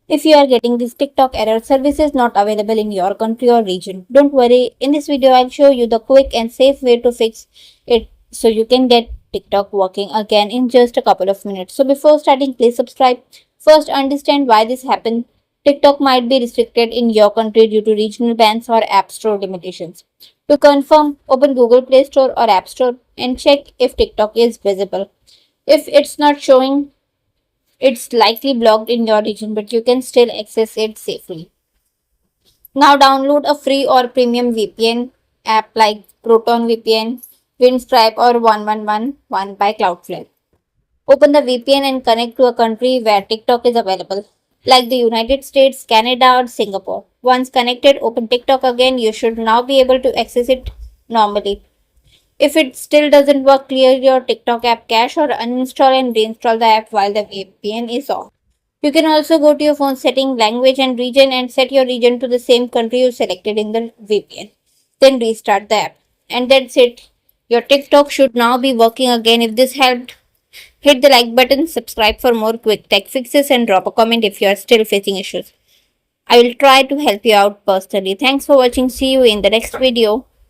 If you are getting this TikTok error, service is not available in your country or region. Don't worry, in this video I'll show you the quick and safe way to fix it so you can get TikTok working again in just a couple of minutes. So before starting, please subscribe. First, understand why this happened. TikTok might be restricted in your country due to regional bans or App Store limitations. To confirm, open Google Play Store or App Store and check if TikTok is visible. If it's not showing, it's likely blocked in your region, but you can still access it safely. Now download a free or premium VPN app like Proton VPN, Windstripe or 1111 by Cloudflare. Open the VPN and connect to a country where TikTok is available, like the United States, Canada or Singapore. Once connected, open TikTok again. You should now be able to access it normally. If it still doesn't work, clear your TikTok app cache or uninstall and reinstall the app while the VPN is off. You can also go to your phone setting, language and region and set your region to the same country you selected in the VPN. Then restart the app. And that's it. Your TikTok should now be working again. If this helped, hit the like button, subscribe for more quick tech fixes and drop a comment if you are still facing issues. I will try to help you out personally. Thanks for watching. See you in the next video.